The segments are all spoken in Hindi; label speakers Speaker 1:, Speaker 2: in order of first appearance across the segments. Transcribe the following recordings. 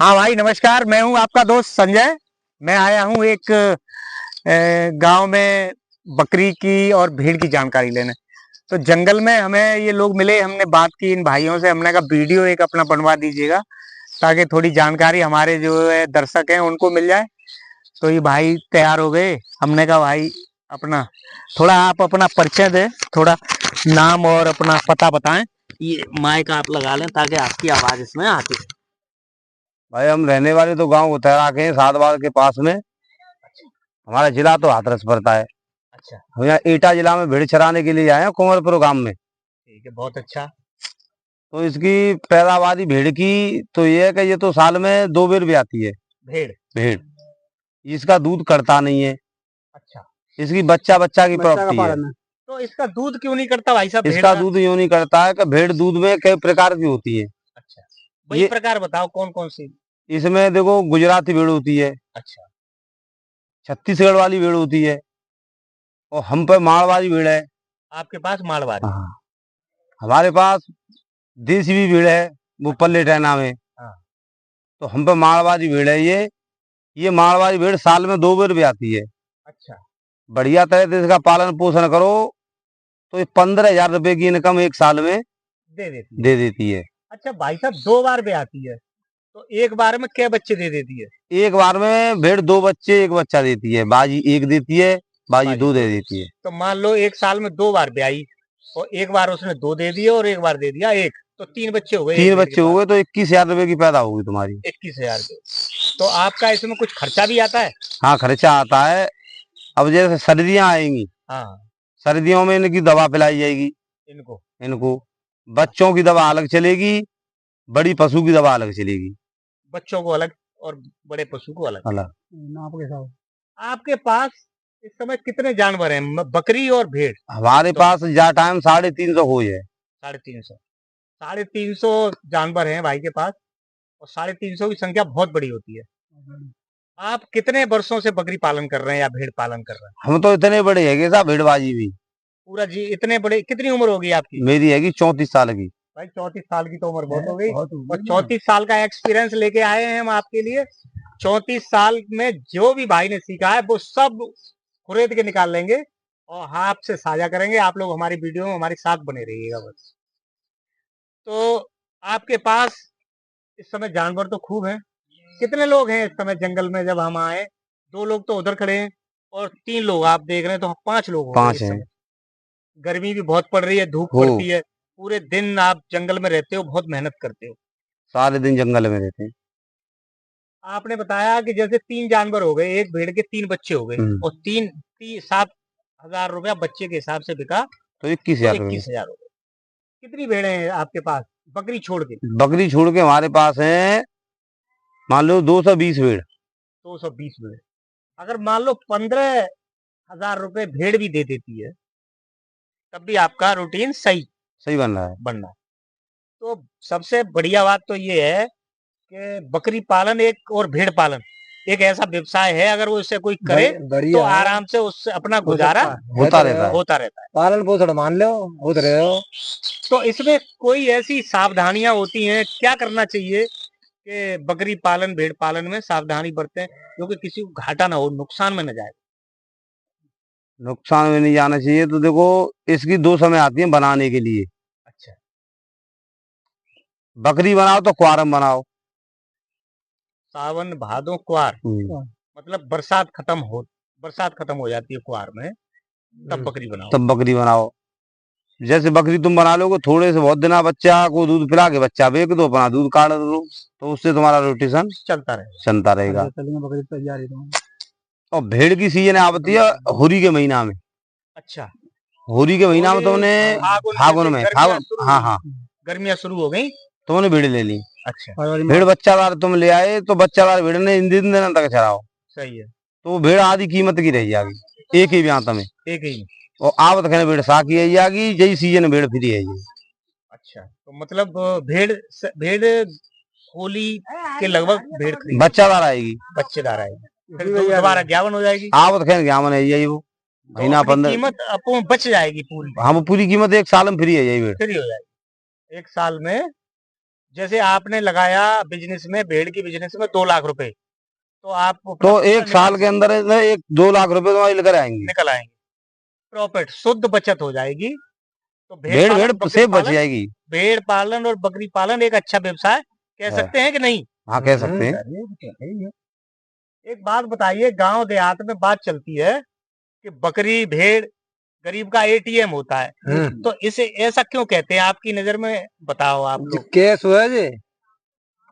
Speaker 1: हाँ भाई नमस्कार। मैं हूँ आपका दोस्त संजय। मैं आया हूँ एक गांव में बकरी की और भेड़ की जानकारी लेने। तो जंगल में हमें ये लोग मिले, हमने बात की इन भाइयों से। हमने कहा वीडियो एक अपना बनवा दीजिएगा ताकि थोड़ी जानकारी हमारे जो है दर्शक हैं उनको मिल जाए। तो ये भाई तैयार हो गए। हमने कहा भाई अपना थोड़ा आप अपना परिचय दें, थोड़ा नाम और अपना पता बताएं। ये माइक आप लगा लें ताकि आपकी आवाज इसमें आती है।
Speaker 2: भाई हम रहने वाले तो गांव उत्तरा के हैं, सातवाड़ के पास में। हमारा जिला तो हाथरस पड़ता है।
Speaker 1: अच्छा,
Speaker 2: हम यहाँ एटा जिला में भेड़ चराने के लिए आए हैं, कुंवरपुर गांव में।
Speaker 1: ठीक है, बहुत अच्छा।
Speaker 2: तो इसकी पैदावारी भेड़ की तो ये है कि ये तो साल में 2 बार भी आती है
Speaker 1: भेड़
Speaker 2: भेड़। इसका दूध कड़ता नहीं है।
Speaker 1: अच्छा,
Speaker 2: इसकी बच्चा बच्चा की
Speaker 1: बच्चा का
Speaker 2: प्रॉपर्टी है।
Speaker 1: पालन है। तो इसका दूध क्यों नहीं करता भाई साहब भेड़
Speaker 2: इसका
Speaker 1: का?
Speaker 2: दूध यूं नहीं करता है कि भेड़ दूध में कई प्रकार की होती है।
Speaker 1: अच्छा, वही
Speaker 2: ये
Speaker 1: प्रकार बताओ कौन कौन सी।
Speaker 2: इसमें देखो, गुजराती भेड़ होती है,
Speaker 1: अच्छा,
Speaker 2: छत्तीसगढ़ वाली भेड़ होती है, और हम पे मारवाड़ी भेड़ है।
Speaker 1: आपके पास मारवाड़ी।
Speaker 2: हाँ, हमारे पास देसी भी भेड़ है, वो पल्ले टहना में।
Speaker 1: हाँ,
Speaker 2: तो हम पे मारवाड़ी भेड़ है। ये मारवाड़ी भेड़ साल में 2 बार भी आती है।
Speaker 1: अच्छा,
Speaker 2: बढ़िया तरह से इसका पालन पोषण करो तो ये 15,000 रुपए की इनकम एक साल में
Speaker 1: दे देती है।
Speaker 2: दे देती है।
Speaker 1: अच्छा भाई साहब, 2 बार भी आती है तो एक बार में क्या बच्चे दे देती है?
Speaker 2: एक बार में भेड़ 2 बच्चे, एक बच्चा देती है। बाजी 1 देती है, बाजी 2 दे देती है।
Speaker 1: तो मान लो एक साल में 2 बार भी आई और एक बार उसने 2 दे दिए और एक बार दे दिया एक, तो 3 बच्चे हो गए।
Speaker 2: 3 बच्चे हो गए तो 21,000 रुपए की पैदा होगी तुम्हारी।
Speaker 1: 21,000 के। तो आपका इसमें कुछ खर्चा भी आता है?
Speaker 2: हाँ, खर्चा आता है। अब जैसे सर्दियां आएंगी,
Speaker 1: हाँ,
Speaker 2: सर्दियों में इनकी दवा पिलाई जाएगी।
Speaker 1: इनको
Speaker 2: इनको बच्चों की दवा अलग चलेगी, बड़ी पशु की दवा अलग चलेगी।
Speaker 1: बच्चों को अलग और बड़े पशु को अलग।
Speaker 2: अलग।
Speaker 1: नाप के साथ। आपके पास इस समय कितने जानवर हैं, बकरी और भेड़?
Speaker 2: हमारे
Speaker 1: तो
Speaker 2: पास जा टाइम 350 हो है।
Speaker 1: 350। 350 जानवर हैं भाई के पास, और 350 की संख्या बहुत बड़ी होती है। आप कितने वर्षों से बकरी पालन कर रहे हैं या भेड़ पालन कर रहे हैं?
Speaker 2: हम तो इतने बड़े है साहब, भेड़बाजी भी।
Speaker 1: पूरा जी इतने बड़े? कितनी उम्र होगी आपकी?
Speaker 2: मेरी हैगी 34 साल की।
Speaker 1: भाई 34 साल की तो उम्र बहुत हो गई, और 34 साल का एक्सपीरियंस लेके आए हैं हम आपके लिए। 34 साल में जो भी भाई ने सीखा है वो सब कुरेद के निकाल लेंगे और आपसे साझा करेंगे। आप लोग हमारी वीडियो में हमारे साथ बने रहिएगा बस। तो आपके पास इस समय जानवर तो खूब हैं। कितने लोग हैं इस समय जंगल में? जब हम आए 2 लोग तो उधर खड़े हैं और 3 लोग आप देख रहे हैं, तो 5 लोग हो गए
Speaker 2: 5
Speaker 1: इस
Speaker 2: है।
Speaker 1: समय। गर्मी भी बहुत पड़ रही है, धूप
Speaker 2: हो,
Speaker 1: पड़ती है, पूरे दिन आप जंगल में रहते हो, बहुत मेहनत करते हो।
Speaker 2: सारे दिन जंगल में रहते हैं।
Speaker 1: आपने बताया कि जैसे 3 जानवर हो गए, एक भेड़ के 3 बच्चे हो गए और 7,000 रुपया बच्चे के हिसाब से बिका,
Speaker 2: तो
Speaker 1: तो
Speaker 2: 21,000 रुपए।
Speaker 1: 21,000 हो गए। कितनी भेड़ें हैं आपके पास बकरी छोड़ के?
Speaker 2: बकरी छोड़ के हमारे पास है, मान लो 220 भेड़।
Speaker 1: 220 भेड़। अगर मान लो 15,000 रुपए भेड़ भी दे देती है तब भी आपका रूटीन सही
Speaker 2: सही बन रहा है।
Speaker 1: बनना है। तो सबसे बढ़िया बात तो ये है कि बकरी पालन एक और भेड़ पालन एक ऐसा व्यवसाय है, अगर वो इससे कोई करे तो आराम से उससे अपना गुजारा
Speaker 2: होता रहता है।
Speaker 1: होता रहता है।
Speaker 2: पालन पोषण मान लो होत रहे हो।
Speaker 1: तो इसमें कोई ऐसी सावधानियां होती हैं, क्या करना चाहिए कि बकरी पालन भेड़ पालन में सावधानी बरतें क्योंकि किसी को घाटा ना हो, नुकसान में न जाए?
Speaker 2: नुकसान में नहीं जाना चाहिए। तो देखो, इसकी 2 समय आती है बनाने के लिए।
Speaker 1: अच्छा,
Speaker 2: बकरी बनाओ तो क्वारम बनाओ।
Speaker 1: सावन भादो कुआर, मतलब बरसात खत्म हो जाती है कुआर में, तब बकरी बनाओ।
Speaker 2: तब बकरी बनाओ। जैसे बकरी तुम बना लोगे, थोड़े से बहुत दिना बच्चा को दूध पिला के बच्चा बेच दो, अपना दूध काट दो, तो उससे तुम्हारा रोटेशन
Speaker 1: चलता रहेगा।
Speaker 2: चलता रहेगा।
Speaker 1: बकरी तैयारी
Speaker 2: और भेड़ की सीजन आती है होली के महीना में।
Speaker 1: अच्छा,
Speaker 2: होली के महीना में तुमने फागुन में हाँ हाँ
Speaker 1: गर्मियां शुरू हो गई,
Speaker 2: तुमने भेड़ ले ली।
Speaker 1: अच्छा,
Speaker 2: भेड़ बच्चादार तुम ले आए तो बच्चादार भेड़ ने इन दिन तक चराओ,
Speaker 1: सही है,
Speaker 2: तो वो भेड़ आधी कीमत की रह जाएगी एक ही ब्यात में।
Speaker 1: एक ही।
Speaker 2: और आप तो भेड़ साकी आई जाएगी, जई सीजन भेड़ फ्री है।
Speaker 1: अच्छा, तो मतलब भेड़ भेड़ होली के लगभग भेड़ खरीद
Speaker 2: बच्चादार आएगी,
Speaker 1: बच्चेदार आएगी, फिर दोबारा 51 हो जाएगी।
Speaker 2: आप तो खैर 51 है यही, वो महीना 15
Speaker 1: कीमत आपको बच जाएगी पूरी।
Speaker 2: हाँ, वो पूरी कीमत एक साल में फ्री है यही भेड़।
Speaker 1: फ्री हो जाएगी एक साल में, जैसे आपने लगाया बिजनेस में, भेड़ की बिजनेस में 2 लाख रुपए, तो आप
Speaker 2: तो
Speaker 1: अपना
Speaker 2: एक साल के अंदर 1-2 लाख रुपए तुम्हारे लेकर आएंगे।
Speaker 1: निकल आएंगे, प्रॉफिट, शुद्ध बचत हो जाएगी। तो भेड़
Speaker 2: भेड़
Speaker 1: पालन, बकरी
Speaker 2: से बच
Speaker 1: पालन,
Speaker 2: जाएगी।
Speaker 1: भेड़ पालन और बकरी पालन एक अच्छा व्यवसाय कह
Speaker 2: है।
Speaker 1: सकते हैं कि नहीं?
Speaker 2: हाँ, कह सकते हैं।
Speaker 1: एक बात बताइए, गांव देहात में बात चलती है कि बकरी भेड़ गरीब का एटीएम होता है, तो इसे ऐसा क्यों कहते हैं आपकी नजर में? बताओ आप लोग।
Speaker 3: कैश हुआ जी,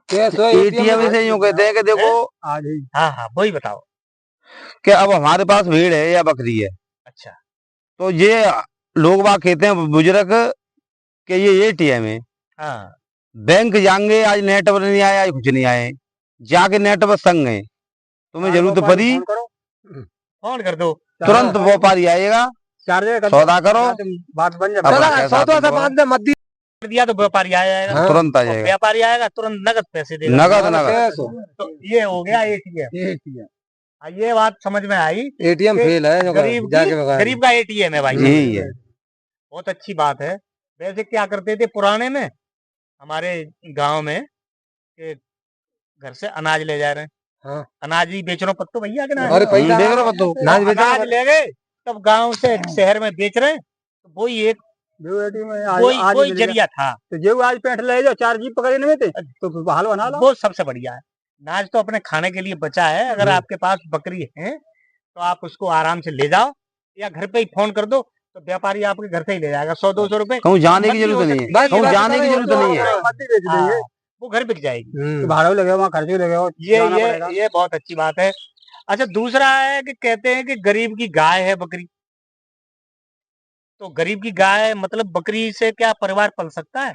Speaker 3: कैश हुआ
Speaker 2: एटीएम इसे यूं कहते हैं कि देखो,
Speaker 1: हाँ हाँ, वही बताओ।
Speaker 2: कि अब हमारे पास भेड़ है या बकरी है,
Speaker 1: अच्छा,
Speaker 2: तो ये लोग बाग कहते हैं बुजुर्ग कि ये एटीएम है।
Speaker 1: हाँ,
Speaker 2: बैंक जाएंगे, आज नेट पर नहीं आया, आज कुछ नहीं आए, जाके नेट पर संग है, तुम्हें जरूरत पड़ी
Speaker 1: फोन कर दो,
Speaker 2: तुरंत व्यापारी आएगा, सौदा करो,
Speaker 3: बात बन
Speaker 2: अपना कैसा
Speaker 3: मत
Speaker 1: दिया तो व्यापारी आ जाएगा,
Speaker 2: तुरंत आ
Speaker 1: और
Speaker 2: जाएगा,
Speaker 1: व्यापारी आएगा तुरंत नगद पैसे देगा।
Speaker 2: नगद।
Speaker 1: तो ये हो गया एटीएम। ये बात समझ में आई,
Speaker 3: एटीएम फेल है जो
Speaker 1: गरीब का एटीएम है भाई।
Speaker 2: यही है।
Speaker 1: बहुत अच्छी बात है। वैसे क्या करते थे पुराने में हमारे गांव में, कि घर से अनाज ले जा रहे हैं,
Speaker 3: हाँ।
Speaker 1: अनाज ही बेच रहे हो पत्तो भैया के नाम,
Speaker 3: अरे पैसा
Speaker 2: देख रहे हो तो
Speaker 1: अनाज ले गए, तब गांव से शहर में बेच रहे हैं, तो वही एक कोई जरिया था।
Speaker 3: तो जो आज पैंठ ले जाओ, 4 जीप पकड़े नहीं थे तो हाल बना लो।
Speaker 1: वो सबसे बढ़िया है। अनाज तो अपने खाने के लिए बचा है। अगर आपके पास बकरी है तो आप उसको आराम से ले जाओ, या घर पे ही फोन कर दो तो व्यापारी आपके घर से ही ले जाएगा। 100-200 रुपए
Speaker 2: कहूँ जाने की जरूरत नहीं है, कहूँ जाने की जरूरत नहीं है,
Speaker 1: हाँ, वो घर बिक जाएगी।
Speaker 3: भाड़ा लगे वहाँ खर्चे लगे।
Speaker 1: ये बहुत अच्छी बात है। अच्छा, दूसरा है कि कहते हैं कि गरीब की गाय है बकरी, तो गरीब की गाय मतलब बकरी से क्या परिवार पल सकता है?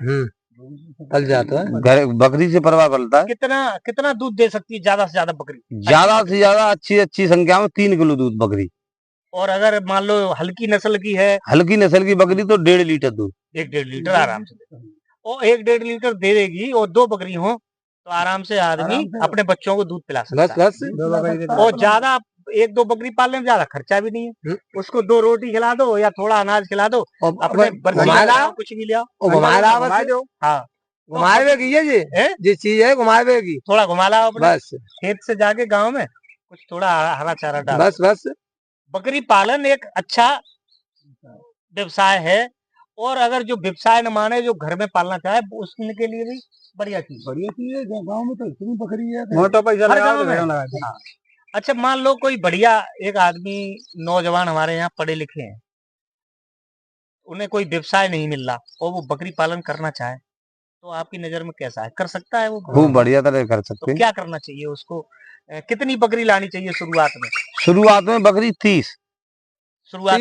Speaker 3: पल जाता है,
Speaker 2: बकरी से परिवार पलता है।
Speaker 1: कितना दूध दे सकती है ज्यादा से ज्यादा बकरी?
Speaker 2: ज्यादा से ज्यादा अच्छी संख्या में 3 किलो दूध बकरी।
Speaker 1: और अगर मान लो हल्की नस्ल की है,
Speaker 2: हल्की नस्ल की बकरी तो 1.5 लीटर दूध,
Speaker 1: 1-1.5 लीटर आराम से देगी। और 1-1.5 लीटर दे देगी, और 2 बकरी हो तो आराम से आदमी अपने बच्चों को दूध पिला सकता है। और ज्यादा 1-2 बकरी पालने में ज्यादा खर्चा भी नहीं है। उसको 2 रोटी खिला दो या थोड़ा अनाज खिला दो, अपने कुछ भी ले आओ, हाँ,
Speaker 3: घुमाए जी चीज है, घुमाए की
Speaker 1: थोड़ा घुमा लाओ अपने
Speaker 3: बस,
Speaker 1: खेत से जाके गांव में कुछ थोड़ा हरा चारा डाल।
Speaker 3: बस
Speaker 1: बकरी पालन एक अच्छा व्यवसाय है। और अगर जो व्यवसाय न माने, जो घर में पालना चाहे, उसके लिए भी बढ़िया चीज है।
Speaker 3: गाँव में तो इतनी बकरी है,
Speaker 1: मोटा पैसा लगा। अच्छा, मान लो कोई बढ़िया एक आदमी, नौजवान हमारे यहाँ पढ़े लिखे हैं, उन्हें कोई व्यवसाय नहीं मिल रहा और वो बकरी पालन करना चाहे, तो आपकी नजर में कैसा है? कर सकता है वो?
Speaker 2: खूब बढ़िया तरह कर सकते
Speaker 1: तो
Speaker 2: हैं।
Speaker 1: क्या करना चाहिए उसको? कितनी बकरी लानी चाहिए शुरुआत में?
Speaker 2: शुरुआत में बकरी 30,
Speaker 1: शुरुआत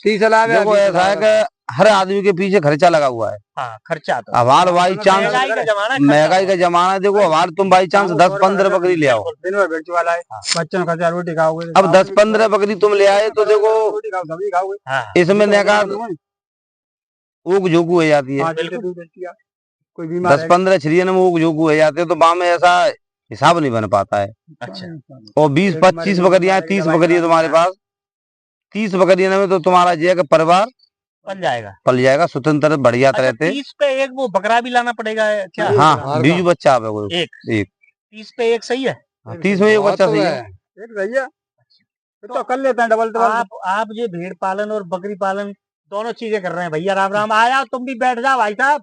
Speaker 3: 30
Speaker 2: देखो ऐसा है कि हर आदमी के पीछे खर्चा लगा हुआ है।
Speaker 1: हाँ, खर्चा तो
Speaker 2: हमारे बाई चांस महंगाई का
Speaker 1: है।
Speaker 2: जमाना है, देखो हमारे तुम बाई चांस 10-15 बकरी ले आओ,
Speaker 3: दिन भर बेच वाला है, बच्चों का रोटी खाओगे।
Speaker 2: अब 10-15 बकरी तुम ले आए तो देखो इसमें नकाद ऊक झोंकू हो जाती है। 10-15 छरियन में ऊक झोंकू हो जाते हैं, तो वहां में ऐसा हिसाब नहीं बन पाता है।
Speaker 1: अच्छा,
Speaker 2: और 20-25 बकरियां, 30 बकरियां तुम्हारे पास, 30 बकरियों में तो तुम्हारा जो है कि परिवार पल जाएगा स्वतंत्र बढ़िया तरह से।
Speaker 1: 30 पे एक वो बकरा भी लाना पड़ेगा क्या?
Speaker 2: हाँ, बीजू बच्चा है
Speaker 1: एक 30 पे एक सही है।
Speaker 2: 30 में एक बच्चा सही है।
Speaker 3: तो कर लेते हैं डबल।
Speaker 1: आप ये भेड़ पालन और बकरी पालन दोनों चीजें कर रहे हैं भैया। राम राम। आया, तुम भी बैठ जाओ भाई साहब।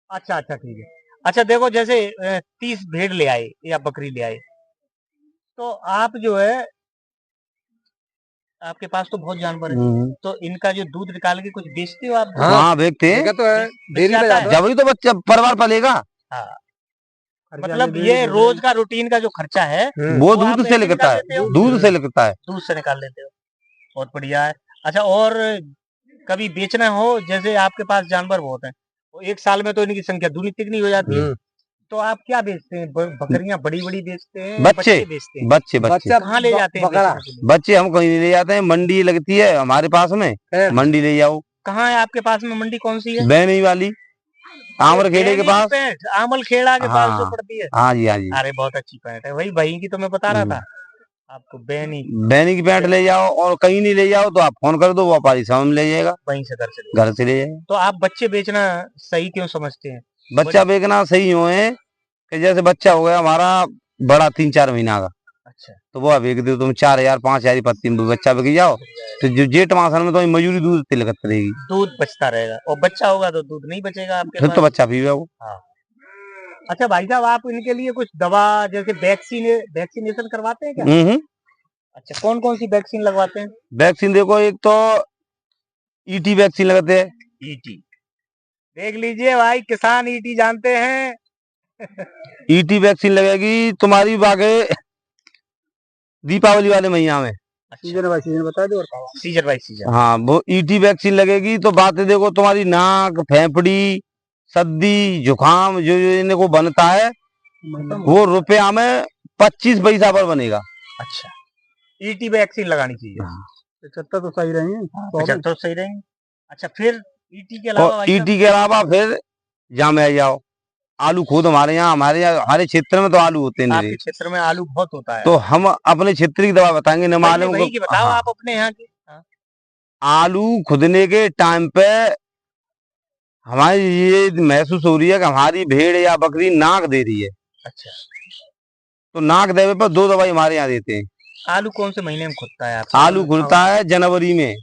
Speaker 1: अच्छा, ठीक है। अच्छा, देखो जैसे 30 भेड़ ले आए या बकरी ले आए, तो आप जो है, आपके पास तो बहुत जानवर है, तो इनका जो दूध निकाल के कुछ बेचते हो आप?
Speaker 2: हाँ, बेचते हैं
Speaker 3: तो है, डेयरी में जाता है,
Speaker 2: जब ही तो बच्चा परिवार पलेगा।
Speaker 1: हाँ, मतलब ये रोज का रूटीन का जो खर्चा है
Speaker 2: वो दूध से लगता है, दूध से लगता है,
Speaker 1: दूध से निकाल लेते हो। बहुत बढ़िया है। अच्छा, और कभी बेचना हो, जैसे आपके पास जानवर बहुत हैं, तो एक साल में तो इनकी संख्या दूनी तिगनी हो जाती है, तो आप क्या बेचते हैं? बकरियां बड़ी बड़ी बेचते हैं?
Speaker 2: बच्चे
Speaker 1: बेचते हैं?
Speaker 2: बच्चे
Speaker 1: कहाँ ले जाते हैं?
Speaker 2: बच्चे हम कहीं नहीं ले जाते हैं, मंडी लगती है हमारे पास में, मंडी ले जाओ।
Speaker 1: कहाँ है आपके पास में मंडी? कौन सी है?
Speaker 2: बैनी वाली, आमर खेड़े के पास,
Speaker 1: आमल खेड़ा के पास जो पड़ती है।
Speaker 2: हाँ जी, हाँ जी।
Speaker 1: अरे बहुत अच्छी पैंट है, वही भाई की तो मैं बता रहा था। आपको बैनी
Speaker 2: बैनी की पैंट ले जाओ और कहीं नहीं ले जाओ तो आप फोन कर दो, वो व्यापारी समय में ले जाएगा,
Speaker 1: वहीं से घर से
Speaker 2: ले जाएगा।
Speaker 1: तो आप बच्चे बेचना सही क्यों समझते हैं?
Speaker 2: बच्चा बेचना सही हो है कि जैसे बच्चा हो गया हमारा बड़ा 3-4 महीना का,
Speaker 1: अच्छा,
Speaker 2: तो वो बेच दो तुम 4,000-5,000 की पत्ती में बच्चा बिक जाओ, तो जो जेठ मासन में तो मजूरी दूध तिलकत रहेगी,
Speaker 1: दूध बचता रहेगा, और बच्चा होगा तो दूध नहीं बचेगा आपके
Speaker 2: फिर
Speaker 1: पास।
Speaker 2: तो बच्चा पीवे वो।
Speaker 1: हाँ। अच्छा भाई साहब, आप इनके लिए कुछ दवा जैसे वैक्सीनेशन करवाते हैं क्या? अच्छा, कौन कौन सी वैक्सीन लगवाते हैं?
Speaker 2: वैक्सीन देखो, एक तो ईटी वैक्सीन लगाते हैं।
Speaker 1: ईटी देख लीजिए भाई, किसान ईटी जानते हैं।
Speaker 2: ईटी वैक्सीन लगेगी तुम्हारी बागे दीपावली वाले महीना में।
Speaker 3: सीजन बाय सीजन बता दो।
Speaker 1: Season by season.
Speaker 2: हाँ, वो ईटी वैक्सीन लगेगी तो बातें देखो, तुम्हारी नाक, फेफड़ी, सर्दी, जुकाम जो जो इनको बनता है वो रुपया में 25 पैसा पर बनेगा।
Speaker 1: अच्छा, ईटी वैक्सीन लगानी चाहिए।
Speaker 3: 75 तो सही रहेंगे।
Speaker 1: 75 तो सही रहेंगे। अच्छा, फिर ईटी के अलावा
Speaker 2: ईटी के अलावा फिर जामे आ जाओ, आलू खुद हमारे क्षेत्र में तो आलू होते नहीं।
Speaker 1: आपके क्षेत्र में आलू बहुत होता है,
Speaker 2: तो हम अपने क्षेत्र की दवा बताएंगे, न मालूम
Speaker 1: की बताओ।
Speaker 2: हाँ।
Speaker 1: आप अपने यहाँ की।
Speaker 2: आलू खुदने के टाइम पे हमारी ये महसूस हो रही है कि हमारी भेड़ या बकरी नाक दे रही है। अच्छा, तो नाक देवे पर 2 दवाई हमारे यहाँ देते हैं।
Speaker 1: आलू कौन से महीने में खुदता है?
Speaker 2: आलू खुलता है जनवरी में।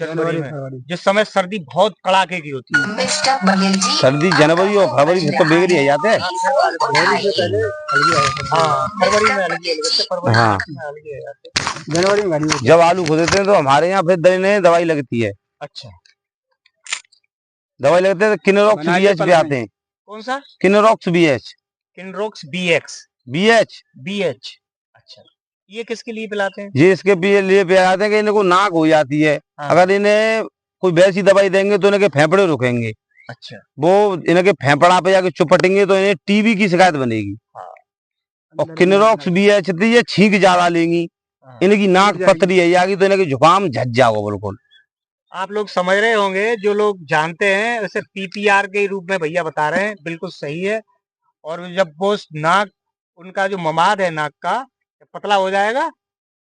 Speaker 1: जिस समय सर्दी बहुत कड़ाके की होती है।
Speaker 2: सर्दी जनवरी और फरवरी में तो बेगरी आ जाते हैं। हाँ,
Speaker 3: जनवरी में
Speaker 2: जब आलू खुदते हैं तो हमारे यहाँ फिर दवाई लगती है। अच्छा, दवाई लगते हैं तो किनरॉक्स बीएच भी आते हैं।
Speaker 1: कौन सा?
Speaker 2: किनरॉक्स बीएच।
Speaker 1: किनरॉक्स बीएक्स
Speaker 2: बीएच
Speaker 1: बीएच। अच्छा, ये किसके लिए पिलाते हैं?
Speaker 2: ये इसके लिए पिलाते हैं कि इनको नाक हो जाती है। हाँ। अगर इन्हें कोई वैसी दवाई देंगे तो इनके फेफड़े रुकेंगे। अच्छा, वो इनके फेफड़ा पे जाके चुपटेंगे तो इन्हें टीबी की शिकायत बनेगी। हाँ। और किनरॉक्स बीएच ये छींक ज्यादा लेंगी। हाँ। इनकी नाक पतली है जाएगी तो इनके जुकाम झट जाओगा बिल्कुल।
Speaker 1: आप लोग समझ रहे होंगे, जो लोग जानते हैं उसे पीपीआर के रूप में भैया बता रहे हैं, बिल्कुल सही है। और जब वो नाक, उनका जो ममाद है नाक का पतला हो जाएगा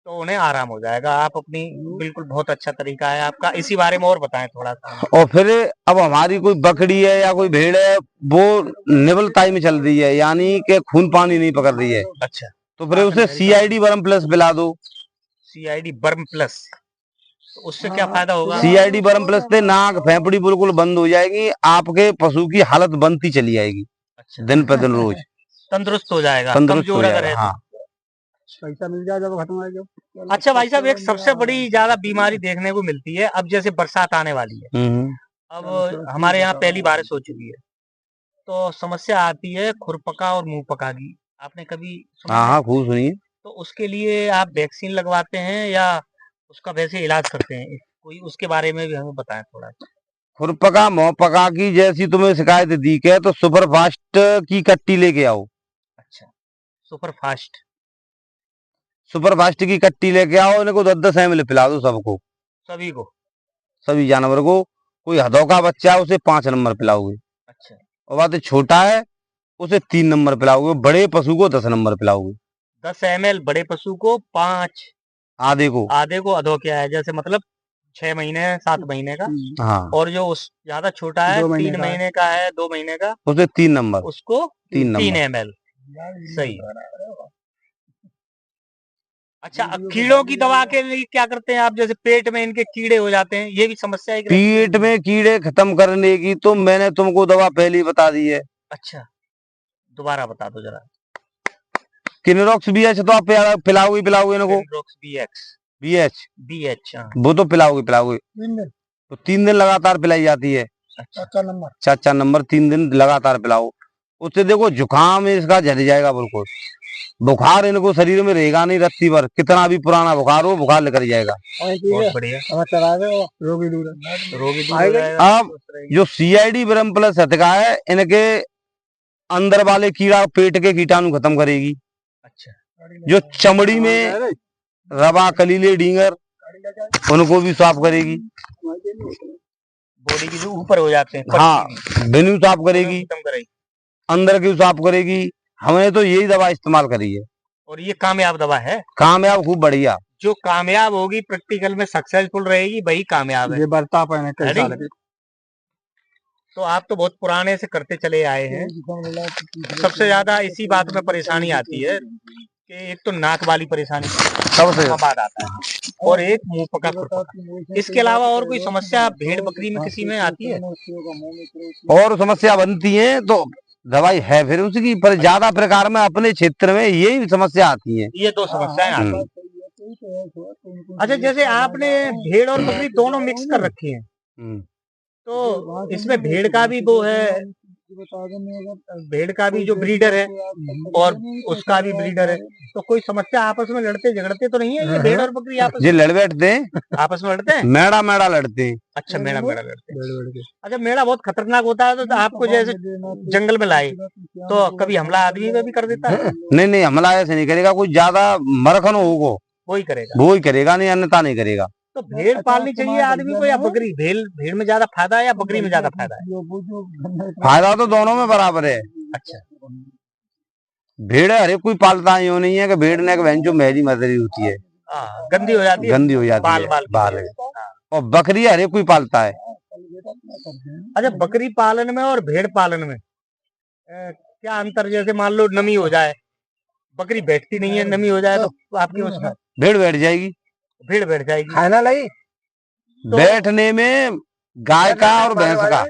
Speaker 1: तो उन्हें आराम हो जाएगा। आप अपनी बिल्कुल बहुत अच्छा तरीका है आपका, इसी बारे में और बताएं थोड़ा सा।
Speaker 2: और फिर अब हमारी कोई बकरी है या कोई भेड़ है वो निबलताई में चल रही है, यानी कि खून पानी नहीं पकड़ रही है। अच्छा, तो फिर उसे सीआईडी बर्म प्लस पिला दो। सीआईडी बर्म प्लस,
Speaker 1: तो उससे क्या फायदा होगा?
Speaker 2: सीआईडी बर्म प्लस से नाक फेफड़ी बिल्कुल बंद हो जाएगी, आपके पशु की हालत बनती चली जाएगी। अच्छा, दिन पे दिन रोज
Speaker 1: तंदुरुस्त हो जाएगा,
Speaker 2: तंदुरुस्त हो जाएगा। हाँ,
Speaker 3: पैसा मिल जाए जब खत्म हो जाए।
Speaker 1: अच्छा भाई साहब, एक सबसे बड़ी ज्यादा बीमारी देखने को मिलती है अब, जैसे बरसात आने वाली है। अब हमारे यहाँ पहली बारिश हो चुकी है तो समस्या आती है खुरपका और मुंहपका की। आपने कभी सुना?
Speaker 2: हाँ, खूब सुनिए।
Speaker 1: तो उसके लिए आप वैक्सीन लगवाते हैं या उसका वैसे इलाज करते हैं? कोई उसके बारे में भी हमें बताएं थोड़ा।
Speaker 2: खुरपका मुंहपका की जैसी तुम्हें शिकायत दी है तो सुपर फास्ट की कट्टी लेके आओ। अच्छा,
Speaker 1: सुपर फास्ट
Speaker 2: की कट्टी लेके आओ, इनको 10-10 ml पिला दो सबको, सभी जानवर को। कोई हदों का बच्चा है उसे 5 नंबर पिलाओगे। अच्छा, और बात छोटा है उसे 3 नंबर पिलाओगे, बड़े पशु को 10 नंबर पिलाओगे।
Speaker 1: 10 ml बड़े पशु को, 5 आधे को अधो क्या है, जैसे मतलब 6 महीने 7 महीने का। हाँ, और जो उस ज्यादा छोटा है 3 महीने का है, 2 महीने का,
Speaker 2: उसे 3 नंबर,
Speaker 1: उसको 3 ml। सही। अच्छा, कीड़ों की दवा के लिए क्या करते हैं आप? जैसे पेट में इनके कीड़े हो जाते हैं, ये भी समस्या है?
Speaker 2: पेट में कीड़े खत्म करने की तो मैंने तुमको दवा पहले ही बता दी है।
Speaker 1: अच्छा, दोबारा बता दो जरा।
Speaker 2: किनरॉक्स बीएच तो आप पिलाओगे इनको।
Speaker 1: बीएच
Speaker 2: वो तो पिलाओगे तो 3 दिन लगातार पिलाई जाती है। अच्छा, 4 नंबर 3 दिन लगातार पिलाओ, उससे देखो जुकाम इसका झड़ जाएगा बिल्कुल। बुखार इनको शरीर में रहेगा नहीं रत्ती भर, कितना भी पुराना बुखार हो, बुखार लेकर जाएगा।
Speaker 1: बहुत बढ़िया।
Speaker 2: अब जो सीआईडी बर्म प्लस हटका है, इनके अंदर वाले कीड़ा, पेट के कीटाणु खत्म करेगी। अच्छा, जो चमड़ी में रवा, कलीले, डींगर, उनको भी साफ करेगी।
Speaker 1: बॉडी की जो ऊपर हो जाते हैं,
Speaker 2: हाँ, वेन्यू साफ करेगी, अंदर की साफ करेगी। हमने तो यही दवा इस्तेमाल करी है।
Speaker 1: और ये कामयाब दवा है,
Speaker 2: कामयाब खूब बढ़िया।
Speaker 1: जो कामयाब होगी प्रैक्टिकल में सक्सेसफुल रहेगी वही कामयाब है।
Speaker 3: ये बरता पाए कई
Speaker 1: है
Speaker 3: साल
Speaker 1: नहीं?
Speaker 3: के।
Speaker 1: तो आप तो बहुत पुराने से करते चले आए हैं। सबसे ज्यादा इसी बात में परेशानी आती है कि एक तो नाक वाली परेशानी
Speaker 2: सबसे
Speaker 1: बाद आता है और एक मुंह पका खुरपका। इसके अलावा और कोई समस्या भेड़ बकरी में किसी में आती है?
Speaker 2: और समस्या बनती है तो दवाई है फिर उसकी, पर ज्यादा प्रकार में अपने क्षेत्र में यही समस्या आती है।
Speaker 1: ये दो समस्याएं आती हैं। अच्छा, जैसे आपने भेड़ और बकरी दोनों मिक्स कर रखी हैं, तो इसमें भेड़ का भी वो है, भेड़ का भी जो ब्रीडर है और उसका भी ब्रीडर है, तो कोई समस्या आपस में लड़ते झगड़ते तो नहीं है ये भेड़ और बकरी आपस
Speaker 2: ये लड़ बैठते हैं,
Speaker 1: में? आपस में लड़ते हैं?
Speaker 2: मेड़ा मेड़ा लड़ते हैं।
Speaker 1: अच्छा, मेड़ा मेड़ा लड़ते हैं। अच्छा, मेड़ा बहुत खतरनाक होता है, तो आपको जैसे जंगल में लाए तो कभी हमला आदमी पे भी कर देता है?
Speaker 2: नहीं नहीं, हमला ऐसे नहीं करेगा, कोई ज्यादा मरखन होगा
Speaker 1: वही करेगा,
Speaker 2: वो ही करेगा, नहीं अन्यथा नहीं करेगा।
Speaker 1: तो भेड़ पालनी चाहिए आदमी को या बकरी? भेड़ में ज्यादा फायदा है या बकरी में ज्यादा फायदा है?
Speaker 2: फायदा तो दोनों में बराबर है।
Speaker 1: अच्छा,
Speaker 2: भेड़ हर एक कोई पालता है, यूं नहीं है कि भेड़ ने बहन जो मैली मदरी होती है,
Speaker 1: गंदी हो जाती है,
Speaker 2: गंदी हो जाती है बाल। और बकरी हर एक कोई पालता है।
Speaker 1: अच्छा, बकरी पालन में और भेड़ पालन में क्या अंतर? जैसे मान लो नमी हो जाए, बकरी बैठती नहीं है, नमी हो जाए तो आपकी उसमें
Speaker 2: भेड़ बैठ जाएगी,
Speaker 1: भेड़ बैठ जाएगी।
Speaker 3: खाना लाई
Speaker 1: तो
Speaker 2: बैठने में गाय का और भैंस का,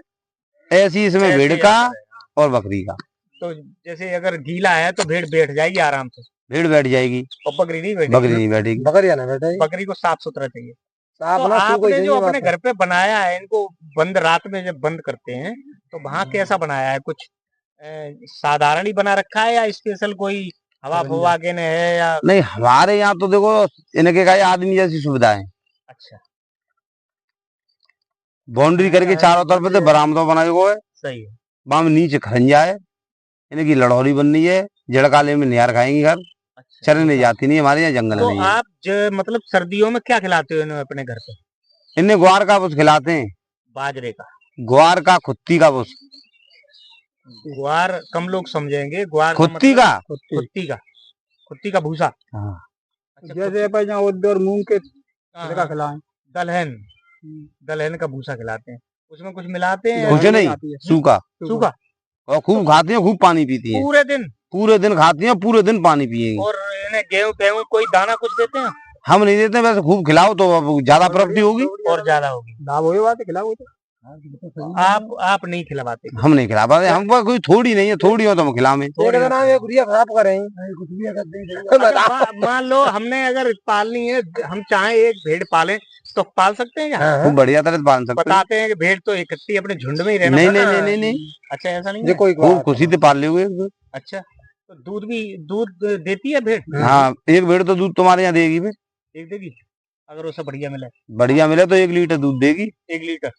Speaker 2: ऐसी इसमें भेड़ का और बकरी का।
Speaker 1: तो जैसे अगर गीला है तो भेड़ बैठ जाएगी आराम से,
Speaker 2: भेड़ बैठ जाएगी
Speaker 1: और बकरी नहीं बैठेगी।
Speaker 2: बकरी नहीं बैठेगी।
Speaker 3: बकरी ना बैठे,
Speaker 1: बकरी को साफ सुथरा चाहिए। तो आपने जो अपने घर पे बनाया है, इनको बंद रात में जब बंद करते हैं तो वहाँ कैसा बनाया है? कुछ साधारण ही बना रखा है या स्पेशल कोई हवा फवा के ने है या?
Speaker 2: नहीं, हमारे यहाँ तो देखो इनके का आदमी जैसी सुविधा है।
Speaker 1: अच्छा,
Speaker 2: बाउंड्री करके चारों तरफ से बरामदा बनाए हुए है,
Speaker 1: सही है।
Speaker 2: वहां में नीचे खरंजा है, इनकी लड़ौरी बननी है, जड़काले में निहार खाएंगी घर।
Speaker 1: अच्छा,
Speaker 2: चरने जाती नहीं, हमारे यहाँ जंगल
Speaker 1: तो
Speaker 2: नहीं है।
Speaker 1: आप मतलब सर्दियों में क्या खिलाते हो इन्हें अपने घर पे?
Speaker 2: इन्हें ग्वार का भुस खिलाते हैं,
Speaker 1: बाजरे का,
Speaker 2: ग्वार का, खुत्ती का भुस।
Speaker 1: ग्वार कम लोग समझेंगे, ग्वार
Speaker 2: खुत्ती का,
Speaker 1: खुत्ती का भूसा। अच्छा,
Speaker 3: जैसे अपन यहाँ उद्द और मूंग के छिलका खिलाएं,
Speaker 1: दलहन का भूसा खिलाते हैं। उसमें कुछ मिलाते हैं?
Speaker 2: कुछ नहीं, सूखा
Speaker 1: सूखा।
Speaker 2: और खूब खाती हैं, खूब पानी पीती हैं, पूरे दिन खाती हैं, पूरे दिन पानी पियेंगी।
Speaker 1: और इन्हें गेहूं कोई दाना कुछ देते हैं?
Speaker 2: हम नहीं देते, वैसे खूब खिलाओ तो ज्यादा प्राप्ति होगी
Speaker 1: और ज्यादा होगी।
Speaker 3: लाभ हो बात खिलाओ तो।
Speaker 1: आप नहीं खिलावाते?
Speaker 2: हम नहीं खिला पाते, हमको कोई थोड़ी नहीं है, थोड़ी हो तो हम खिलावे।
Speaker 1: मान लो हमने अगर पालनी है, हम चाहे एक भेड़ पालें तो पाल सकते हैं क्या?
Speaker 2: खूब बढ़िया तरह से पाल सकते हैं।
Speaker 1: बताते हैं कि भेड़ तो इकट्ठी अपने झुंड में ही रहना।
Speaker 2: नहीं नहीं नहीं नहीं,
Speaker 1: अच्छा, ऐसा नहीं है?
Speaker 2: खूब खुशी से पाल ले।
Speaker 1: अच्छा, तो दूध देती है भेड़?
Speaker 2: हाँ, एक भेड़ तो दूध तुम्हारे यहाँ देगी,
Speaker 1: एक देगी अगर उसे बढ़िया मिले
Speaker 2: तो 1 लीटर दूध देगी।
Speaker 1: 1 लीटर।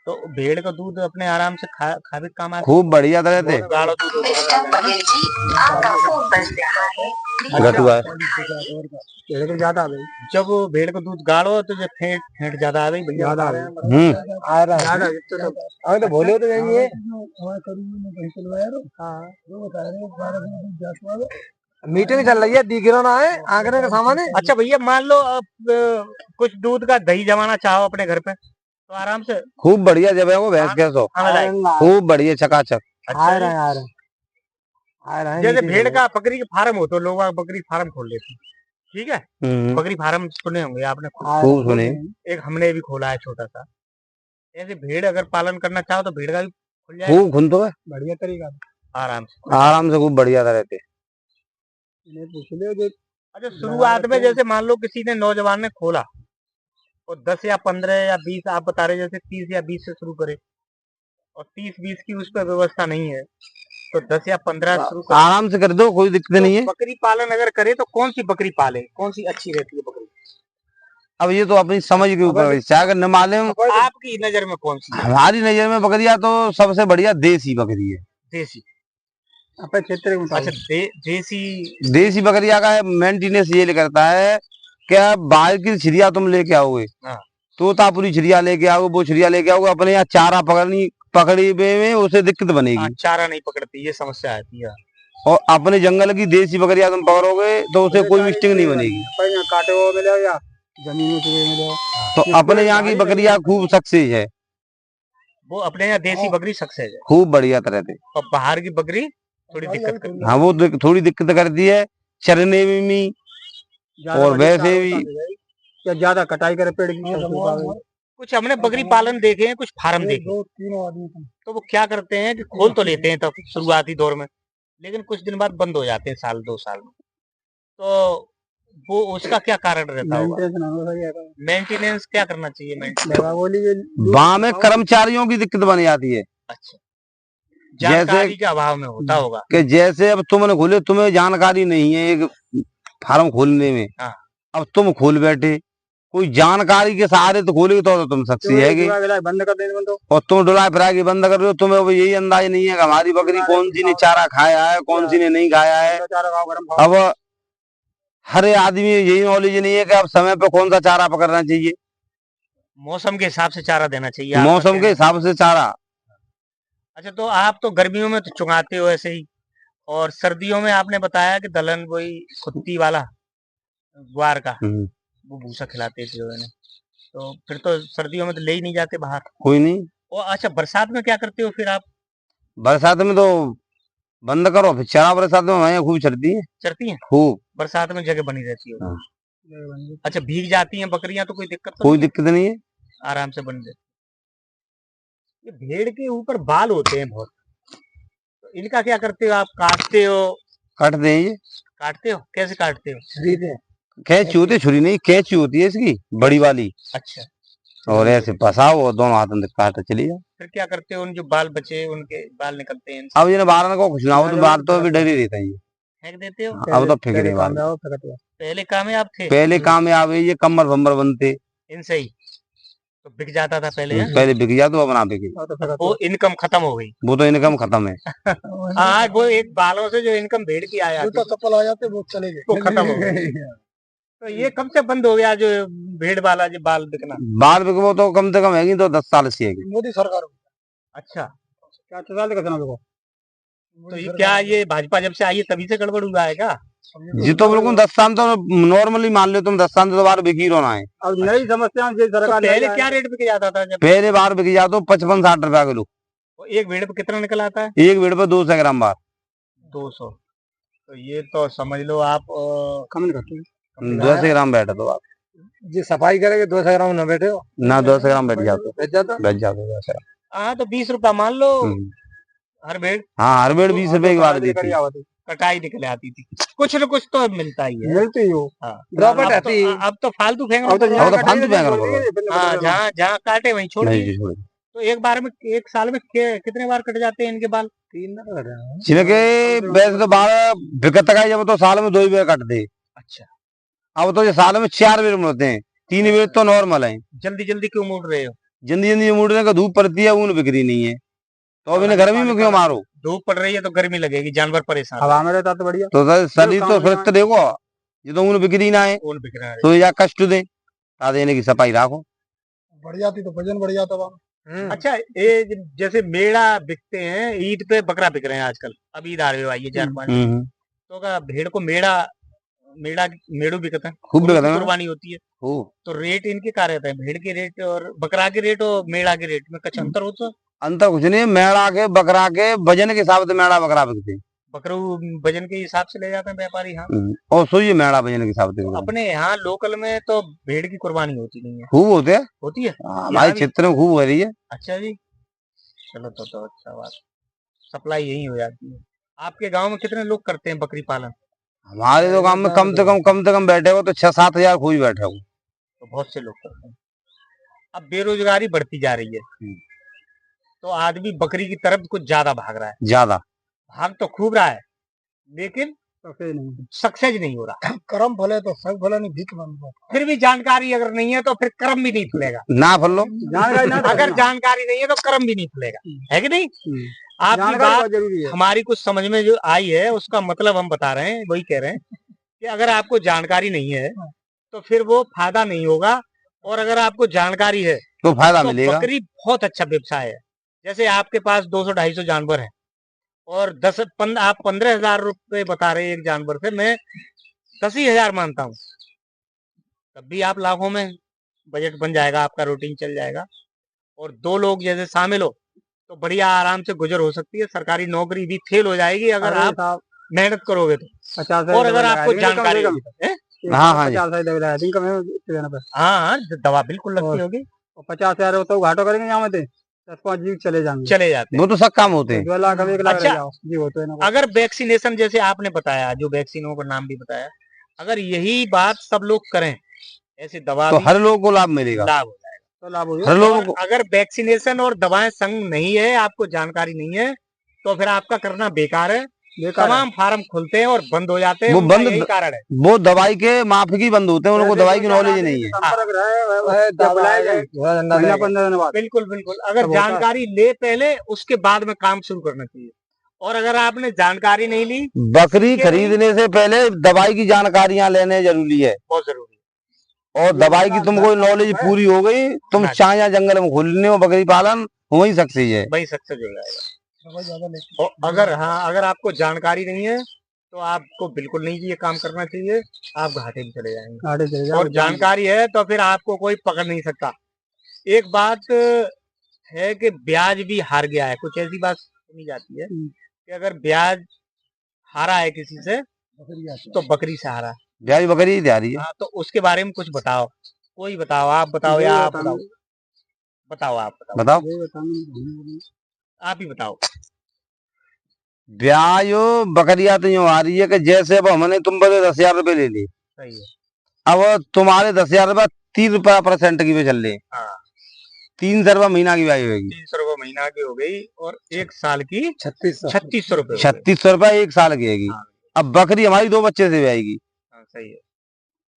Speaker 1: तो भेड़ का दूध अपने आराम से खा भी काम आता,
Speaker 2: खूब बढ़िया तरह से।
Speaker 1: गाढ़ा दूध
Speaker 3: ज्यादा आ गई,
Speaker 1: जब भेड़ का दूध गाढ़ो तो जब फेंट ज्यादा आ गई,
Speaker 3: ज्यादा आ
Speaker 2: हम्म,
Speaker 3: तो बोले तो जाएंगे। मीटिंग चल रही है, दिख रहा है आंकड़े का सामान है।
Speaker 1: अच्छा भैया, मान लो अब कुछ दूध का दही जमाना चाहो अपने घर पे तो आराम से
Speaker 2: खूब बढ़िया जब है वो भैंस के सो, खूब बढ़िया चकाचक।
Speaker 1: आ रहा है। जैसे भेड़ का बकरी का फार्म हो तो लोग बकरी फार्म खोल लेते हैं, ठीक है? बकरी फार्म सुने होंगे आपने,
Speaker 2: खूब सुने।
Speaker 1: एक हमने भी खोला है छोटा सा। ऐसे भेड़ अगर पालन करना चाहो तो भेड़ का भी खुल जाएगा,
Speaker 2: खूब खुन तो है,
Speaker 3: बढ़िया तरीका
Speaker 2: आराम से खूब बढ़िया तरह से।
Speaker 1: अच्छा, शुरुआत में जैसे मान लो किसी ने नौजवान ने खोला और 10 या 15 या 20, आप बता रहे जैसे 30 या 20 से शुरू करे, और 30-20 की उस पर व्यवस्था नहीं है तो 10 या 15 शुरू कर,
Speaker 2: आराम से कर दो, कोई दिक्कत नहीं है।
Speaker 1: बकरी पालन अगर करे तो कौन सी बकरी पाले, कौन सी अच्छी रहती है बकरी?
Speaker 2: अब ये तो अपनी समझ के ऊपर, अगर न मालूम
Speaker 1: आपकी नजर में कौन सी?
Speaker 2: हमारी नजर में बकरिया तो सबसे बढ़िया देसी बकरी है।
Speaker 1: देसी?
Speaker 3: अपने क्षेत्र में।
Speaker 1: अच्छा,
Speaker 2: देसी बकरिया का मेंटेनेंस ये करता है क्या, बाहर की छिड़िया तुम लेके आओगे, तोतापुरी छिड़िया लेके आओगे, वो छिड़िया लेके आओगे, अपने यहाँ चारा पकड़ी में उसे दिक्कत बनेगी।
Speaker 1: चारा नहीं पकड़ती, ये समस्या आती है।
Speaker 2: और अपने जंगल की देसी बकरियां तुम पकड़ोगे तो उसे कोई मिस्टेक नहीं बनेगी।
Speaker 3: काटे हुए मिले या जमीन में चुगे मिले।
Speaker 2: तो अपने यहाँ की बकरियां खूब सक्सेस है,
Speaker 1: वो अपने यहाँ देसी बकरी सक्सेस है,
Speaker 2: खूब बढ़िया तरह से।
Speaker 1: और बाहर की बकरी थोड़ी दिक्कत करती है।
Speaker 2: हाँ वो थोड़ी दिक्कत करती है चरने में भी और वैसे भी।
Speaker 3: या ज्यादा कटाई करे पेड़ की।
Speaker 1: कुछ हमने बकरी पालन देखे हैं, कुछ फार्म देखे हैं। तो वो क्या करते हैं कि खोल तो लेते हैं तब शुरुआती दौर में, लेकिन कुछ दिन बाद बंद हो जाते हैं, साल 2 साल में। तो वो उसका क्या कारण रहता होगा? मेंटेनेंस क्या करना चाहिए?
Speaker 2: वहाँ में कर्मचारियों की दिक्कत बन जाती है।
Speaker 1: अच्छा, जानकारी के अभाव में होता होगा
Speaker 2: कि जैसे अब तुमने खोले, तुम्हें जानकारी नहीं है एक फार्म खोलने में।
Speaker 1: हाँ।
Speaker 2: अब तुम खोल बैठे, कोई जानकारी के सहारे तो खोलेगी तो तुम सक्सेस है।
Speaker 3: बंद कर देंगे
Speaker 2: और तुम डुला फिरा के बंद कर रहे हो, तुम्हें यही अंदाज नहीं है कि हमारी बकरी कौन सी ने चारा खाया है, कौन सी ने नहीं खाया है। अब हर आदमी यही नॉलेज नहीं है कि अब समय पे कौन सा चारा पकड़ना चाहिए।
Speaker 1: मौसम के हिसाब से चारा देना चाहिए,
Speaker 2: मौसम के हिसाब से चारा।
Speaker 1: अच्छा, तो आप तो गर्मियों में तो चुंगाते हो ऐसे ही, और सर्दियों में आपने बताया कि दलहन वही कुत्ती वाला ग्वार का वो भूसा खिलाते थे जो है। तो फिर तो सर्दियों में तो ले ही नहीं जाते बाहर
Speaker 2: कोई नहीं।
Speaker 1: और अच्छा, बरसात में क्या करते हो फिर आप?
Speaker 2: बरसात में तो बंद करो, फिर चरा बरसात में वहाँ खूब
Speaker 1: चरती हैं
Speaker 2: खूब।
Speaker 1: बरसात में जगह बनी रहती है। अच्छा, भीग जाती हैं बकरियां तो कोई दिक्कत तो
Speaker 2: कोई दिक्कत नहीं है,
Speaker 1: आराम से बन जाती। ये भेड़ के ऊपर बाल होते हैं बहुत, तो इनका क्या करते हो आप? काटते हो?
Speaker 2: काटते हैं ये।
Speaker 1: काटते हो? कैसे काटते हो?
Speaker 2: कैंची होती है, छुरी नहीं, कैंची होती है इसकी बड़ी वाली।
Speaker 1: अच्छा,
Speaker 2: और ऐसे फंसाओ और दोनों हाथों से काट चली जाओ।
Speaker 1: फिर क्या करते हो? उन जो बाल बचे उनके बाल निकलते हैं,
Speaker 2: अब ये बाहर को कुछ ना हो तो बाहर तो अभी डर ही रहता है ये।
Speaker 1: फेंक देते हो?
Speaker 2: अब तो फेंक नहीं बाहर।
Speaker 1: पहले कामयाब थे?
Speaker 2: पहले कामयाब है, ये कमर भम्बर बनते
Speaker 1: इनसे ही तो बिक जाता था पहले।
Speaker 2: पहले बिक जाता तो अपना बिके।
Speaker 1: वो इनकम खत्म हो गई,
Speaker 2: वो तो इनकम खत्म है।
Speaker 1: हाँ, वो एक बालों से जो इनकम भेड़ की आया
Speaker 3: तो चप्पल आ जाते वो चले गए,
Speaker 1: वो खत्म हो गई। तो ये कब से बंद हो गया जो भेड़ वाला जो बाल बिकना?
Speaker 2: बाल बिकबो तो कम से कम है तो 10 साल से है।
Speaker 3: मोदी सरकार।
Speaker 1: अच्छा,
Speaker 3: क्या चल रहा है?
Speaker 1: तो ये क्या ये भाजपा जब से आई है तभी से गड़बड़ हुआ है क्या?
Speaker 2: जी तो बिल्कुल 10 साल तो नॉर्मली मान लो तुम, 10 साल तो बार बिक ही रहना है।
Speaker 3: अब नई समस्या सरकार।
Speaker 1: पहले क्या रेट बिक जाता था जब?
Speaker 2: पहले बार बिक जाता 55-60 रुपया किलो।
Speaker 1: एक भेड़ पे कितना निकल आता है?
Speaker 2: एक भेड़ पे 200 ग्राम बार।
Speaker 1: 200, तो ये तो समझ लो आप
Speaker 3: कम नहीं करते।
Speaker 2: 200 ग्राम बैठा तो आप
Speaker 3: जी सफाई करेंगे 200 ग्राम न बैठे हो
Speaker 2: ना, 200 ग्राम बैठ जाते,
Speaker 3: बैठ जाता।
Speaker 2: 200 ग्राम।
Speaker 1: हाँ, तो 20 रुपया मान लो हर भेड़।
Speaker 2: हाँ, हर भेड़ 20 रुपए की बार देती है।
Speaker 1: कटाई निकल आती थी, कुछ न कुछ तो मिलता ही है,
Speaker 3: मिलती हो।
Speaker 1: हाँ,
Speaker 3: प्रॉफिट
Speaker 1: अब तो फालतू फेंक
Speaker 2: अब तो फालतू फेंक रहे।
Speaker 1: हाँ, जहाँ काटे वहीं छोड़
Speaker 2: नहीं
Speaker 1: दिए।
Speaker 2: जी छोड़।
Speaker 1: तो एक बार में, एक साल में कितने बार कट जाते हैं इनके बाल?
Speaker 3: 3
Speaker 2: जिनके वैसे तो बाल बिकत का जब तो साल में 2 ही बार कट दे।
Speaker 1: अच्छा,
Speaker 2: अब तो ये साल में 4 बार मुड़ते हैं, 3 बार तो नॉर्मल है।
Speaker 1: जल्दी जल्दी क्यों मुड़ रहे हो?
Speaker 2: जल्दी मुड़ने का धूप पड़ती है, ऊन बिक्री नहीं है, तो अब इन्हें गर्मी में क्यों मारो?
Speaker 1: धूप पड़ रही है तो गर्मी लगेगी, जानवर परेशान।
Speaker 3: हवा में रहता तो बढ़िया।
Speaker 2: तो शरीर तो स्वस्थ देखो, ये तो ऊन बिक्री ना है
Speaker 1: ऊन बिक रहा है
Speaker 2: तो या कष्ट दे, देने की सफाई रखो,
Speaker 3: बढ़ जाती तो वजन बढ़ जाता।
Speaker 1: अच्छा, ये जैसे मेड़ा बिकते हैं, ईद पे बकरा बिक रहे हैं आजकल, अब ईद आ रही है 4-5 तो क्या भेड़ को मेड़ू बिकता है,
Speaker 2: खूब बिकता है,
Speaker 1: कुर्बानी होती है, तो रेट इनके क्या रहता है? भेड़ के रेट और बकरा के रेट और मेड़ा के रेट में कुछ अंतर होता है?
Speaker 2: अंतर कुछ नहीं, मेड़ा के बकरा के वजन के हिसाब से मेड़ा बकरा बिकते हैं।
Speaker 1: बकरू वजन के हिसाब से ले जाते हैं व्यापारी। हाँ,
Speaker 2: और सो ये मेड़ा वजन के हिसाब से।
Speaker 1: अपने यहाँ लोकल में तो भेड़ की कुर्बानी होती नहीं है।
Speaker 2: खूब होती है हमारे क्षेत्र में, खूब हो रही है।
Speaker 1: अच्छा जी, चलो तो अच्छा बात, सप्लाई यही हो जाती है। आपके गांव में कितने लोग करते हैं बकरी पालन?
Speaker 2: हमारे तो गांव में कम से कम बैठे हो तो 6-7 हजार खूब बैठे हो,
Speaker 1: तो बहुत से लोग करते हैं। अब बेरोजगारी बढ़ती जा रही है तो आदमी बकरी की तरफ कुछ ज्यादा भाग रहा है।
Speaker 2: ज्यादा
Speaker 1: भाग तो खूब रहा है लेकिन सक्सेस नहीं हो रहा।
Speaker 3: कर्म फले तो सब फले नहीं, भीख मांगो।
Speaker 1: फिर भी जानकारी अगर नहीं है तो फिर कर्म भी नहीं फलेगा
Speaker 2: ना फलो।
Speaker 1: अगर जानकारी नहीं है तो कर्म भी नहीं फलेगा, है कि नहीं? आपकी बात हमारी कुछ समझ में जो आई है उसका मतलब हम बता रहे हैं, वही कह रहे हैं कि अगर आपको जानकारी नहीं है तो फिर वो फायदा नहीं होगा, और अगर आपको जानकारी है
Speaker 2: तो फायदा मिलेगा।
Speaker 1: बकरी बहुत अच्छा व्यवसाय है। जैसे आपके पास 200-250 जानवर हैं, और 10-15 आप 15,000 रुपए बता रहे हैं एक जानवर से, मैं 10,000 मानता हूँ, तब भी आप लाखों में बजट बन जाएगा, आपका रूटीन चल जाएगा। और 2 लोग जैसे शामिल हो तो बढ़िया आराम से गुजर हो सकती है। सरकारी नौकरी भी फेल हो जाएगी अगर आप मेहनत करोगे तो।
Speaker 3: 50
Speaker 1: और अगर आपको जानकारी होगी तो।
Speaker 2: हाँ हाँ
Speaker 1: हाँ, दवा बिल्कुल लगती होगी।
Speaker 3: 50,000 तो घाटो करेंगे यहाँ में 10-5 जीव चले जाते
Speaker 2: वो तो सब काम होते हैं।
Speaker 3: 2 लाख अब 1 लाख
Speaker 1: अच्छा,
Speaker 3: रह जाओ जी होते हैं ना।
Speaker 1: अगर वैक्सीनेशन जैसे आपने बताया, जो वैक्सीनों का नाम भी बताया, अगर यही बात सब लोग करें, ऐसी दवा
Speaker 2: तो
Speaker 1: भी
Speaker 2: हर लोगों को लाभ मिलेगा,
Speaker 1: लाभ हो जाएगा।
Speaker 3: तो लाभ हो
Speaker 2: हर लोगों
Speaker 1: और
Speaker 2: को।
Speaker 1: अगर वैक्सीनेशन और दवाएं संग नहीं है, आपको जानकारी नहीं है, तो फिर आपका करना बेकार है। तमाम फार्म खुलते हैं और बंद हो जाते हैं,
Speaker 2: वो
Speaker 1: उनका
Speaker 2: बंद
Speaker 1: यही कारण है।
Speaker 2: वो दवाई के माफिकी बंद होते हैं, उनको दवाई की नॉलेज नहीं है।
Speaker 3: संपर्क रहे जब बुलाए गए महीना 15 दिन बाद।
Speaker 1: बिल्कुल बिल्कुल, अगर जानकारी ले पहले, उसके बाद में काम शुरू करना चाहिए। और अगर आपने जानकारी नहीं ली,
Speaker 2: बकरी खरीदने से पहले दवाई की जानकारियां लेने जरूरी है,
Speaker 1: बहुत जरूरी
Speaker 2: और दवाई की तुमको नॉलेज पूरी हो गई, तुम चाहे या जंगल में खोलने हो बकरी पालन, वही सक्सेस है,
Speaker 1: वही सक्सेस हो जाएगा। और अगर आपको जानकारी नहीं है तो आपको बिल्कुल नहीं ये काम करना चाहिए, आप घाटे में चले जाएंगे। और जानकारी है तो फिर आपको कोई पकड़ नहीं सकता। एक बात है कि ब्याज भी हार गया है, कुछ ऐसी बात सुनी जाती है कि अगर ब्याज हारा है किसी से तो बकरी से हारा है।
Speaker 2: ब्याज बकरी ही आ रही है।
Speaker 1: हाँ, तो उसके बारे में कुछ बताओ, कोई बताओ, आप बताओ या आप बताओ, बताओ आप
Speaker 2: बताओ,
Speaker 1: आप ही बताओ।
Speaker 2: ब्याज बकरिया तो यूं आ रही है कि जैसे अब हमने तुम पर 10,000 रुपए ले ली,
Speaker 1: सही है।
Speaker 2: अब तुम्हारे 10,000 रुपए 3% की पे चल रहे,
Speaker 1: हाँ,
Speaker 2: 300 रुपए महीना की ब्याज होगी,
Speaker 1: 300 रुपए महीना की हो गई, और एक साल की 3600 रुपए।
Speaker 2: 3600 रुपए एक साल की आएगी।
Speaker 1: हाँ,
Speaker 2: अब बकरी हमारी 2 बच्चे से भी आएगी,
Speaker 1: हाँ, सही है।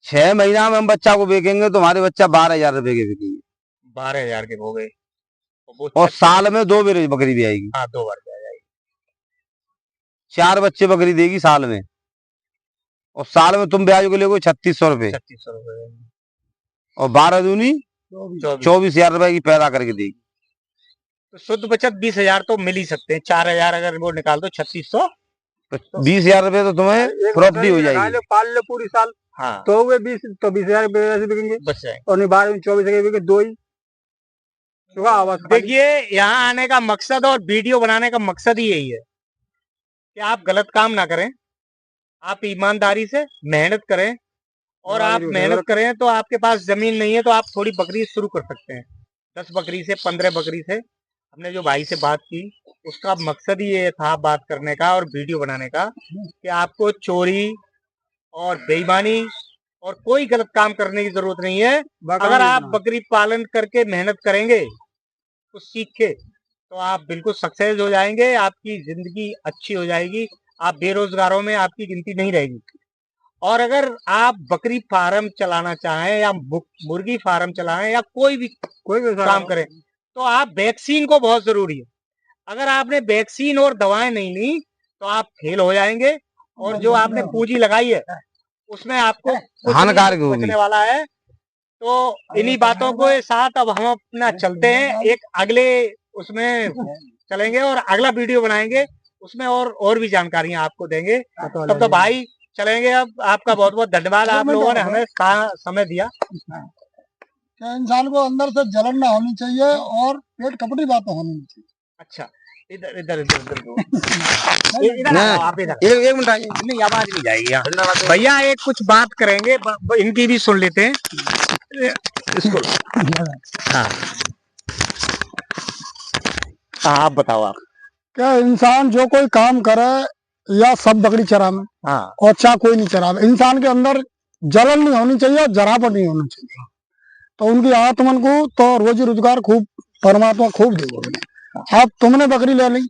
Speaker 2: 6 महीना में हम बच्चा को बेचेंगे तो हमारे बच्चा 12,000 रुपए के बिकेंगे,
Speaker 1: 12,000 के हो गए,
Speaker 2: और साल में 2 बार बकरी भी आएगी।
Speaker 1: हाँ, 2 बार ब्याज आएगी।
Speaker 2: 4 बच्चे बकरी देगी साल में, और साल में तुम ब्याज को ले 3600 रुपए,
Speaker 1: 3600 रुपए,
Speaker 2: और 12 दूनी 24,000 रुपए की पैदा करके देगी।
Speaker 1: तो शुद्ध बचत 20,000 तो मिल ही सकते हैं। 4,000 अगर वो निकाल दो 3600,
Speaker 2: तो 20,000 रुपए तो तुम्हें प्रॉपर्टी हो जाएगी।
Speaker 3: पाल लो पूरी साल,
Speaker 1: हाँ,
Speaker 3: तो वे 20,000 बिकेंगे,
Speaker 1: बच जाएंगे।
Speaker 3: और नहीं 12 में 24 बिके 2 ही।
Speaker 1: देखिए, यहाँ आने का मकसद और वीडियो बनाने का मकसद ही यही है कि आप गलत काम ना करें, आप ईमानदारी से मेहनत करें। और आप मेहनत करें तो आपके पास जमीन नहीं है तो आप थोड़ी बकरी शुरू कर सकते हैं, 10 बकरी से, 15 बकरी से। हमने जो भाई से बात की, उसका मकसद ही ये था बात करने का और वीडियो बनाने का कि आपको चोरी और बेईमानी और कोई गलत काम करने की जरूरत नहीं है। अगर आप बकरी पालन करके मेहनत करेंगे तो सीख के, तो आप बिल्कुल सक्सेस हो जाएंगे, आपकी जिंदगी अच्छी हो जाएगी, आप बेरोजगारों में आपकी गिनती नहीं रहेगी। और अगर आप बकरी फार्म चलाना चाहें या मुर्गी फार्म चलाएं या कोई भी काम करें, तो आप वैक्सीन को बहुत जरूरी है। अगर आपने वैक्सीन और दवाएं नहीं ली तो आप फेल हो जाएंगे, और जो आपने पूंजी लगाई है उसमें आपको
Speaker 2: हानिकारक होगी,
Speaker 1: बचने वाला है। तो इन्हीं बातों के साथ अब हम अपना चलते हैं, एक अगले उसमें चलेंगे और अगला वीडियो बनाएंगे, उसमें और भी जानकारियां आपको देंगे। तब तो भाई चलेंगे। अब आपका बहुत बहुत धन्यवाद, आप लोगों ने हमें समय दिया।
Speaker 3: इंसान को अंदर से जलन ना होनी चाहिए और पेट कपड़ी बात होनी नहीं चाहिए।
Speaker 1: अच्छा, इधर इधर इधर इधर आप इधर,
Speaker 2: एक मिनट आइए,
Speaker 1: नहीं आवाज नहीं जाएगी भैया, एक कुछ बात करेंगे, इनकी भी सुन लेते हैं इसको। हाँ, आप बताओ। आप
Speaker 3: क्या इंसान जो कोई काम करे, या सब बकरी चरावे,
Speaker 1: हाँ,
Speaker 3: और चाहे कोई नहीं चरावे, इंसान के अंदर जलन नहीं होनी चाहिए और जरापट नहीं होनी चाहिए, तो उनकी आत्मन को तो रोजी रोजगार खूब परमात्मा खूब देगा। अब तुमने बकरी ले ली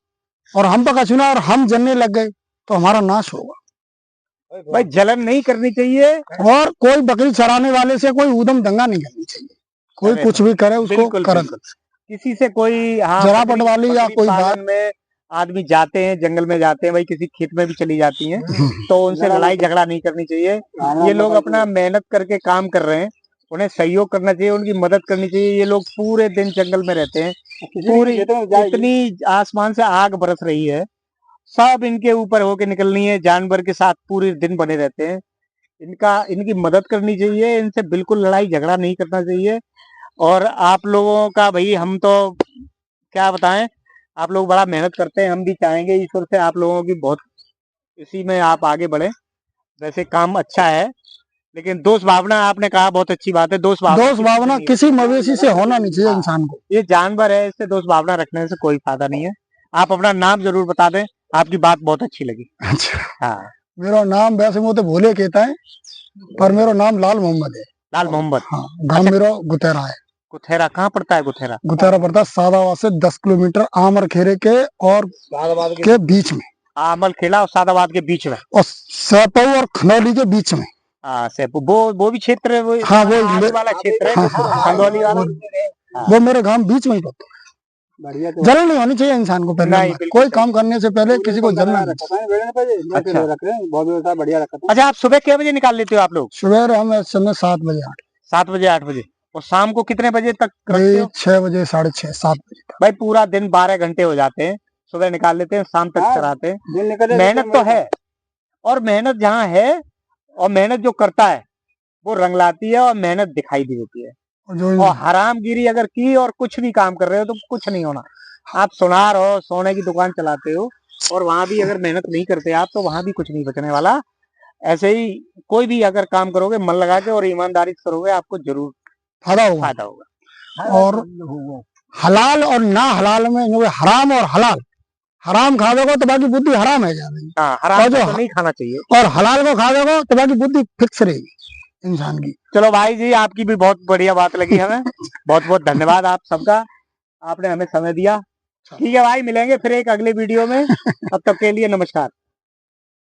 Speaker 3: और हम पका चुना और हम जलने लग गए तो हमारा नाश होगा।
Speaker 1: भाई जलन नहीं करनी चाहिए,
Speaker 3: और कोई बकरी चराने वाले से कोई उदम दंगा नहीं करनी चाहिए। कोई कुछ भी करे उसको कर,
Speaker 1: किसी से कोई
Speaker 3: जरापट वाली या कोई बात
Speaker 1: में आदमी जाते हैं, जंगल में जाते हैं, भाई किसी खेत में भी चली जाती हैं, तो उनसे लड़ाई झगड़ा नहीं करनी चाहिए। ये लोग अपना मेहनत करके काम कर रहे हैं, उन्हें सहयोग करना चाहिए, उनकी मदद करनी चाहिए। ये लोग पूरे दिन जंगल में रहते हैं, पूरी इतनी आसमान से आग बरस रही है सब इनके ऊपर होके निकलनी है, जानवर के साथ पूरे दिन बने रहते हैं। इनकी मदद करनी चाहिए, इनसे बिल्कुल लड़ाई झगड़ा नहीं करना चाहिए। और आप लोगों का भाई हम तो क्या बताएं, आप लोग बड़ा मेहनत करते हैं, हम भी चाहेंगे ईश्वर से आप लोगों की बहुत इसी में आप आगे बढ़े। वैसे काम अच्छा है, लेकिन दोष भावना आपने कहा बहुत अच्छी बात है। दोष भावना
Speaker 3: किसी मवेशी से होना नहीं चाहिए इंसान को।
Speaker 1: ये जानवर है, इससे दोष भावना रखने से कोई फायदा नहीं है। आप अपना नाम जरूर बता दें, आपकी बात बहुत अच्छी लगी।
Speaker 3: अच्छा,
Speaker 1: हाँ,
Speaker 3: मेरा नाम वैसे वो तो भोले कहता है, पर मेरा नाम लाल मोहम्मद है।
Speaker 1: लाल मोहम्मद।
Speaker 3: हाँ, गांव मेरा गुतेरा है।
Speaker 1: गुथेरा कहाँ पड़ता है? गुथेरा
Speaker 3: पड़ता है सादाबाद से 10 किलोमीटर आमर खेरे के और के बीच में।
Speaker 1: आमल खेला और सादाबाद के बीच में,
Speaker 3: और सेपऊ और खनौली के बीच में।
Speaker 1: हाँ, सेपू वो भी क्षेत्र है, वो
Speaker 3: हाँ, वो
Speaker 1: वाला क्षेत्र है,
Speaker 3: हाँ,
Speaker 1: खंडौली वाला।
Speaker 3: वो मेरे गांव बीच में ही पड़ता है। जलन नहीं होनी चाहिए इंसान को पहले, कोई काम करने से पहले किसी को जलना नहीं।
Speaker 1: अच्छा, आप सुबह कितने बजे निकाल लेते हो आप लोग?
Speaker 3: सुबह हम इस समय 7 बजे
Speaker 1: 7 बजे 8 बजे। और शाम को कितने बजे तक रखते हो?
Speaker 3: 6 बजे 6:30 7 बजे तक।
Speaker 1: भाई पूरा दिन 12 घंटे हो जाते हैं। सुबह निकाल लेते हैं, शाम तक चराते हैं। मेहनत तो है, और मेहनत जहाँ है और मेहनत जो करता है वो रंग लाती है और मेहनत दिखाई भी देती है। और हरामगिरी अगर की और कुछ भी काम कर रहे हो तो कुछ नहीं होना। आप सुनार हो, सोने की दुकान चलाते हो, और वहां भी अगर मेहनत नहीं करते आप तो वहां भी कुछ नहीं बचने वाला। ऐसे ही कोई भी अगर काम करोगे मन लगा के और ईमानदारी से करोगे, आपको जरूर फायदा होगा।
Speaker 3: और हलाल और ना हलाल में हराम और हलाल, हराम खा दोगे तो बाकी बुद्धि हराम है जाएगी।
Speaker 1: हाँ, हराम तो नहीं खाना चाहिए।
Speaker 3: और हलाल को खा दोगे तो बाकी बुद्धि फिक्स रहेगी इंसान की।
Speaker 1: चलो भाई जी, आपकी भी बहुत बढ़िया बात लगी हमें। बहुत बहुत धन्यवाद आप सबका, आपने हमें समय दिया। ठीक है भाई, मिलेंगे फिर एक अगले वीडियो में। तब तक के लिए नमस्कार।